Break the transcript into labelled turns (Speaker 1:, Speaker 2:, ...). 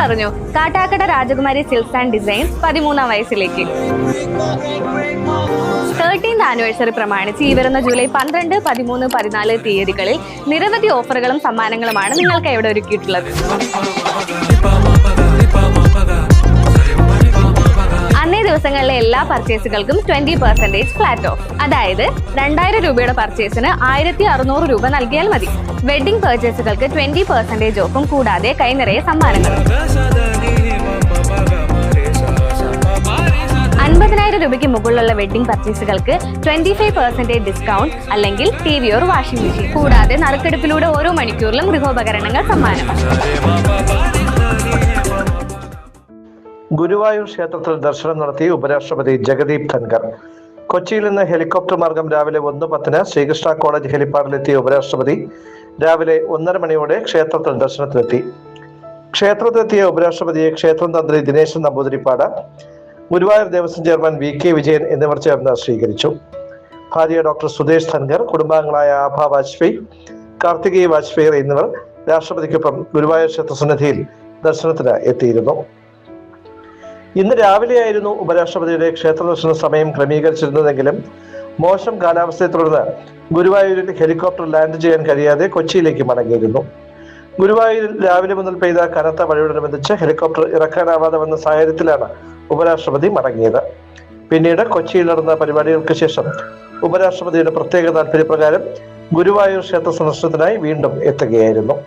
Speaker 1: അറിഞ്ഞു കാട്ടാക്കട രാജകുമാരി silks and designs 13ാം വയസ്സിലേക്ക്. 13th anniversary പ്രമാണിച്ച് ഈ വരുന്ന ജൂലൈ 12, 13, 14 തീയതികളിൽ നിരവധി ഓഫറുകളും സമ്മാനങ്ങളുമാണ് നിങ്ങൾക്ക് ഇവിടെ ഒരുക്കിയിട്ടുള്ളത്. അന്നേ ദിവസങ്ങളിലെ എല്ലാ പർച്ചേസുകൾക്കും 20% ഫ്ലാറ്റ് ഓഫ്. അതായത് 2000 രൂപയുടെ പർച്ചേസിന് 1600 രൂപ നൽകിയാൽ മതി. വെഡിംഗ് പർച്ചേസുകൾക്ക് 20% ഓഫും കൂടാതെ കൈനിറയെ സമ്മാനങ്ങളും. 50,000 രൂപയ്ക്ക് മുകളിലുള്ള വെഡിംഗ് പർച്ചേസുകൾക്ക് 25% ഡിസ്കൗണ്ട് അല്ലെങ്കിൽ TV or വാഷിംഗ് മെഷീൻ. കൂടാതെ നറുക്കെടുപ്പിലൂടെ ഓരോ മണിക്കൂറിലും ഗൃഹോപകരണങ്ങൾ സമ്മാനം.
Speaker 2: ഗുരുവായൂർ ക്ഷേത്രത്തിൽ ദർശനം നടത്തി ഉപരാഷ്ട്രപതി ജഗദീപ് ധൻഖർ. കൊച്ചിയിൽ നിന്ന് ഹെലികോപ്റ്റർ മാർഗം രാവിലെ 1:10 ശ്രീകൃഷ്ണ കോളേജ് ഹെലിപ്പാഡിലെത്തിയ ഉപരാഷ്ട്രപതി രാവിലെ 1:30 മണിയോടെ ക്ഷേത്രത്തിൽ ദർശനത്തിലെത്തി. ക്ഷേത്രത്തിലെത്തിയ ഉപരാഷ്ട്രപതിയെ ക്ഷേത്രം തന്ത്രി ദിനേശൻ നമ്പൂതിരിപ്പാട്, ഗുരുവായൂർ ദേവസ്വം ചെയർമാൻ VK വിജയൻ എന്നിവർ ചേർന്ന് സ്വീകരിച്ചു. ഭാര്യ ഡോക്ടർ സുദേശ് ധൻഖർ, കുടുംബാംഗങ്ങളായ ആഭ വാജ്പേയി, കാർത്തികേയ വാജ്പേയി എന്നിവർ രാഷ്ട്രപതിക്കൊപ്പം ഗുരുവായൂർ ക്ഷേത്ര സന്നിധിയിൽ ദർശനത്തിന് എത്തിയിരുന്നു. ഇന്ന് രാവിലെയായിരുന്നു ഉപരാഷ്ട്രപതിയുടെ ക്ഷേത്ര ദർശന സമയം ക്രമീകരിച്ചിരുന്നതെങ്കിലും മോശം കാലാവസ്ഥയെ തുടർന്ന് ഗുരുവായൂരിൽ ഹെലികോപ്റ്റർ ലാൻഡ് ചെയ്യാൻ കഴിയാതെ കൊച്ചിയിലേക്ക് മടങ്ങിയിരുന്നു. ഗുരുവായൂരിൽ രാവിലെ മുതൽ പെയ്ത കനത്ത മഴയോടനുബന്ധിച്ച് ഹെലികോപ്റ്റർ ഇറക്കാനാവാതെ വന്ന സാഹചര്യത്തിലാണ് ഉപരാഷ്ട്രപതി മടങ്ങിയത്. പിന്നീട് കൊച്ചിയിൽ നടന്ന പരിപാടികൾക്ക് ശേഷം ഉപരാഷ്ട്രപതിയുടെ പ്രത്യേക താല്പര്യപ്രകാരം ഗുരുവായൂർ ക്ഷേത്ര സന്ദർശനത്തിനായി വീണ്ടും എത്തുകയായിരുന്നു.